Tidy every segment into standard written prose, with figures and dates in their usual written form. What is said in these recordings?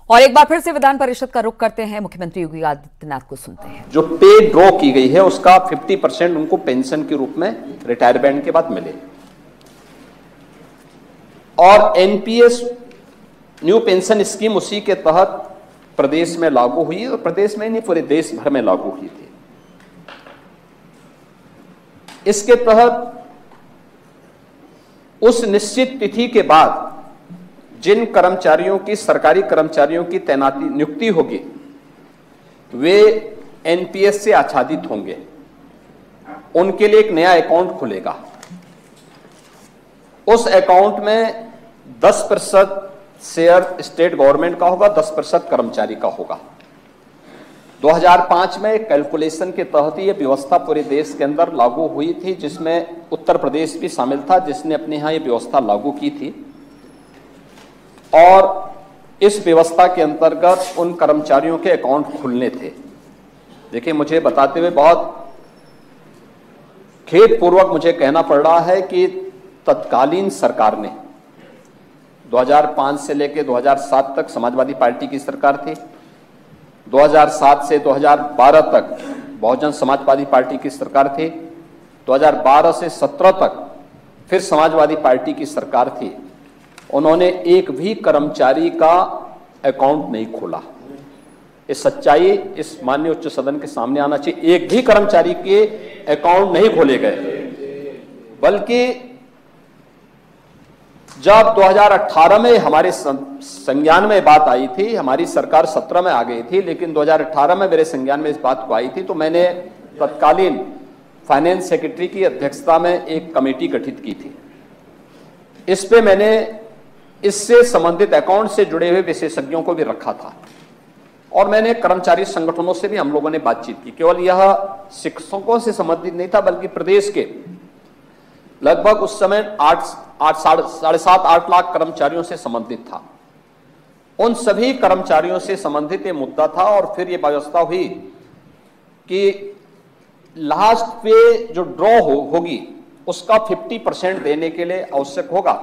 और एक बार फिर से विधान परिषद का रुख करते हैं, मुख्यमंत्री योगी आदित्यनाथ को सुनते हैं। जो पे ड्रॉ की गई है उसका 50% उनको पेंशन के रूप में रिटायरमेंट के बाद मिले, और एनपीएस न्यू पेंशन स्कीम उसी के तहत प्रदेश में लागू हुई, और प्रदेश में नहीं पूरे देश भर में लागू हुई थी। इसके तहत उस निश्चित तिथि के बाद जिन कर्मचारियों की, सरकारी कर्मचारियों की तैनाती नियुक्ति होगी वे एनपीएस से आच्छादित होंगे, उनके लिए एक नया अकाउंट खुलेगा। उस अकाउंट में 10% शेयर स्टेट गवर्नमेंट का होगा, 10% कर्मचारी का होगा। 2005 में एक कैलकुलेशन के तहत यह व्यवस्था पूरे देश के अंदर लागू हुई थी, जिसमें उत्तर प्रदेश भी शामिल था, जिसने अपने यहां यह व्यवस्था लागू की थी। और इस व्यवस्था के अंतर्गत उन कर्मचारियों के अकाउंट खुलने थे। देखिए, मुझे बताते हुए बहुत खेदपूर्वक मुझे कहना पड़ रहा है कि तत्कालीन सरकार ने 2005 से लेकर 2007 तक समाजवादी पार्टी की सरकार थी, 2007 से 2012 तक बहुजन समाजवादी पार्टी की सरकार थी, 2012 से 17 तक फिर समाजवादी पार्टी की सरकार थी। उन्होंने एक भी कर्मचारी का अकाउंट नहीं खोला। इस सच्चाई इस माननीय उच्च सदन के सामने आना चाहिए। एक भी कर्मचारी के अकाउंट नहीं खोले गए, बल्कि जब 2018 में हमारे संज्ञान में बात आई थी, हमारी सरकार 17 में आ गई थी, लेकिन 2018 में मेरे संज्ञान में इस बात को आई थी, तो मैंने तत्कालीन फाइनेंस सेक्रेटरी की अध्यक्षता में एक कमेटी गठित की थी। इस पे मैंने इससे संबंधित अकाउंट से जुड़े हुए विशेषज्ञों को भी रखा था, और मैंने कर्मचारी संगठनों से भी हम लोगों ने बातचीत की। केवल यह शिक्षकों से संबंधित नहीं था, बल्कि प्रदेश के लगभग उस समय 7.5 लाख कर्मचारियों से संबंधित था। उन सभी कर्मचारियों से संबंधित ये मुद्दा था, और फिर ये व्यवस्था हुई कि लास्ट पे जो ड्रॉ होगी उसका 50% देने के लिए आवश्यक होगा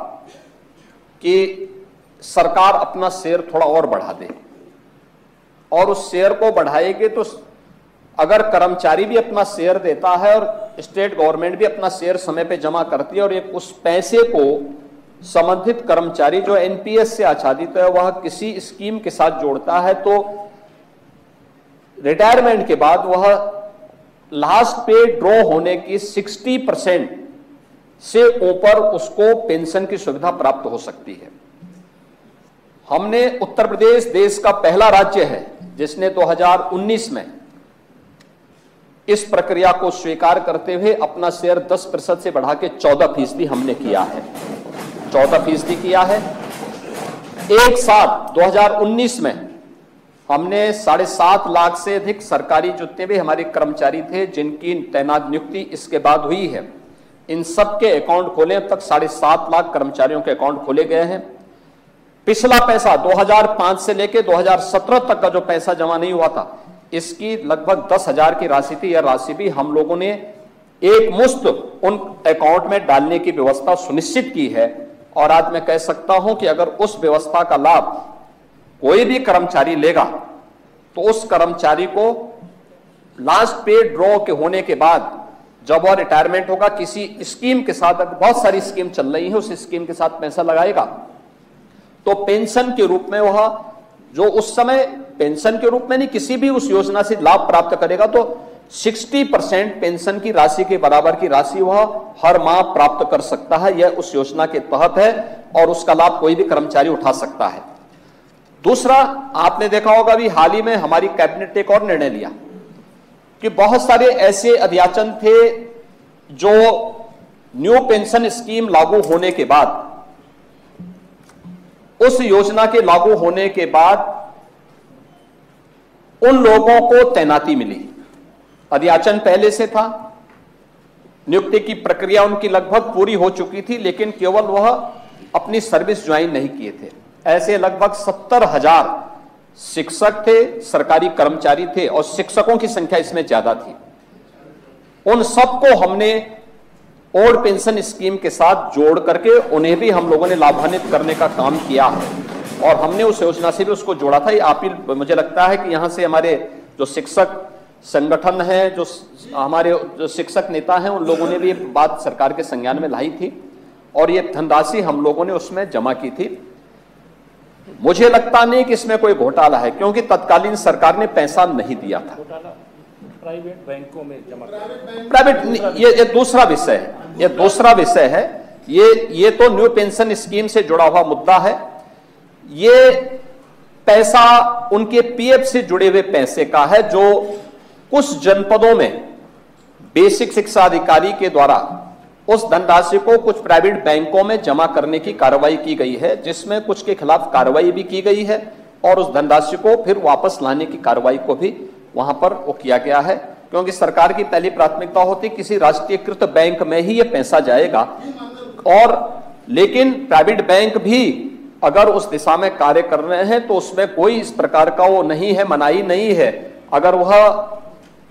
कि सरकार अपना शेयर थोड़ा और बढ़ा दे, और उस शेयर को बढ़ाएगी तो अगर कर्मचारी भी अपना शेयर देता है और स्टेट गवर्नमेंट भी अपना शेयर समय पे जमा करती है, और एक उस पैसे को संबंधित कर्मचारी जो एनपीएस से आच्छादित है वह किसी स्कीम के साथ जोड़ता है, तो रिटायरमेंट के बाद वह लास्ट पे ड्रॉ होने की 60% से ऊपर उसको पेंशन की सुविधा प्राप्त हो सकती है। हमने उत्तर प्रदेश देश का पहला राज्य है जिसने 2019 में इस प्रक्रिया को स्वीकार करते हुए अपना शेयर 10% से बढ़ा के 14% हमने किया है, 14% किया है। एक साथ 2019 में हमने 7.5 लाख से अधिक सरकारी जितने भी हमारे कर्मचारी थे जिनकी तैनात नियुक्ति इसके बाद हुई है, इन सब के अकाउंट खोले। अब तक 7.5 लाख कर्मचारियों के अकाउंट खोले गए हैं। पिछला पैसा 2005 से लेकर 2017 तक का जो पैसा जमा नहीं हुआ था, इसकी लगभग 10,000 की राशि थी। यह राशि भी हम लोगों ने एक मुश्त उन अकाउंट में डालने की व्यवस्था सुनिश्चित की है। और आज मैं कह सकता हूं कि अगर उस व्यवस्था का लाभ कोई भी कर्मचारी लेगा तो उस कर्मचारी को लास्ट पे ड्रॉ के होने के बाद जब वह रिटायरमेंट होगा, किसी स्कीम के साथ, बहुत सारी स्कीम चल रही है, उस स्कीम के साथ पैसा लगाएगा तो पेंशन के रूप में वह जो उस समय पेंशन के रूप में नहीं, किसी भी उस योजना से लाभ प्राप्त करेगा तो 60% पेंशन की राशि के बराबर की राशि वह हर माह प्राप्त कर सकता है। यह उस योजना के तहत है और उसका लाभ कोई भी कर्मचारी उठा सकता है। दूसरा, आपने देखा होगा भी हाल ही में हमारी कैबिनेट ने एक और निर्णय लिया कि बहुत सारे ऐसे अध्याचन थे जो न्यू पेंशन स्कीम लागू होने के बाद, उस योजना के लागू होने के बाद उन लोगों को तैनाती मिली। अध्याचन पहले से था, नियुक्ति की प्रक्रिया उनकी लगभग पूरी हो चुकी थी, लेकिन केवल वह अपनी सर्विस ज्वाइन नहीं किए थे। ऐसे लगभग 70,000 शिक्षक थे, सरकारी कर्मचारी थे, और शिक्षकों की संख्या इसमें ज्यादा थी। उन सबको हमने ओल्ड पेंशन स्कीम के साथ जोड़ करके उन्हें भी हम लोगों ने लाभान्वित करने का काम किया है। और हमने उस योजना से भी उसको जोड़ा था। ये आप ही, मुझे लगता है कि यहाँ से हमारे जो शिक्षक संगठन है, जो हमारे जो शिक्षक नेता हैं, उन लोगों ने भी ये बात सरकार के संज्ञान में लाई थी और ये धनराशि हम लोगों ने उसमें जमा की थी। मुझे लगता नहीं कि इसमें कोई घोटाला है, क्योंकि तत्कालीन सरकार ने पैसा नहीं दिया था। प्राइवेट बैंकों में जमा, प्राइवेट, ये दूसरा विषय है, ये दूसरा विषय है। ये तो न्यू पेंशन स्कीम से जुड़ा हुआ मुद्दा है। ये पैसा उनके पीएफ से जुड़े हुए पैसे का है, जो कुछ जनपदों में बेसिक शिक्षा अधिकारी के द्वारा उस धनराशि को कुछ प्राइवेट बैंकों में जमा करने की कार्रवाई की गई है, जिसमें कुछ के खिलाफ कार्रवाई भी की गई है और उस धनराशि को फिर वापस लाने की कार्रवाई को भी वहां पर वो किया गया है, क्योंकि सरकार की पहली प्राथमिकता होती किसी राष्ट्रीयकृत बैंक में ही ये पैसा जाएगा। और लेकिन प्राइवेट बैंक भी अगर उस दिशा में कार्य कर रहे हैं तो उसमें कोई इस प्रकार का वो नहीं है, मनाही नहीं है। अगर वह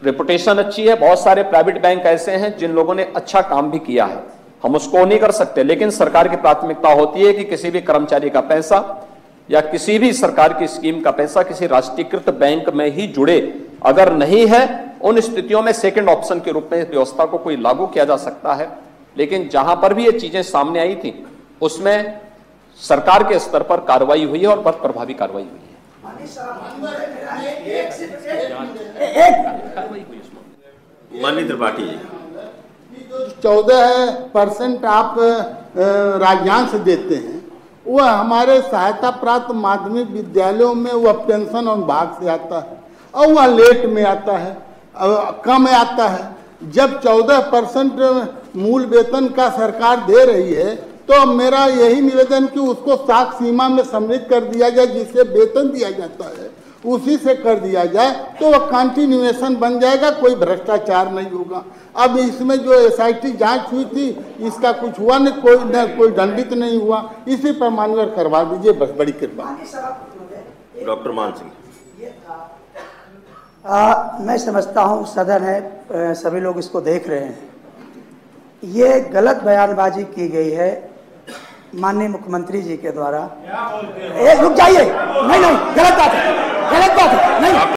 रेपुटेशन अच्छी है, बहुत सारे प्राइवेट बैंक ऐसे हैं जिन लोगों ने अच्छा काम भी किया है, हम उसको नहीं कर सकते। लेकिन सरकार की प्राथमिकता होती है कि किसी भी कर्मचारी का पैसा या किसी भी सरकार की स्कीम का पैसा किसी राष्ट्रीयकृत बैंक में ही जुड़े। अगर नहीं है, उन स्थितियों में सेकंड ऑप्शन के रूप में इस व्यवस्था को कोई लागू किया जा सकता है। लेकिन जहां पर भी ये चीजें सामने आई थी उसमें सरकार के स्तर पर कार्रवाई हुई है और बहुत प्रभावी कार्रवाई हुई है। माननीय त्रिपाठी जी, 14% आप राज्यांश देते हैं, वह हमारे सहायता प्राप्त माध्यमिक विद्यालयों में वह पेंशन और भाग से आता है और वह लेट में आता है, कम आता है। जब 14% मूल वेतन का सरकार दे रही है तो मेरा यही निवेदन कि उसको 7 सीमा में सम्मिलित कर दिया जाए, जिससे वेतन दिया जाता है उसी से कर दिया जाए तो वह कंटिन्यूएशन बन जाएगा, कोई भ्रष्टाचार नहीं होगा। अब इसमें जो एसआईटी जांच हुई थी इसका कुछ हुआ नहीं, कोई दंडित नहीं हुआ, इसी पर मान्यवर करवा दीजिए, बस बड़ी कृपा। डॉक्टर मान सिंह, मैं समझता हूँ सदन है, सभी लोग इसको देख रहे हैं, ये गलत बयानबाजी की गई है माननीय मुख्यमंत्री जी के द्वारा। रुक जाइए, नहीं गलत बात है, नहीं।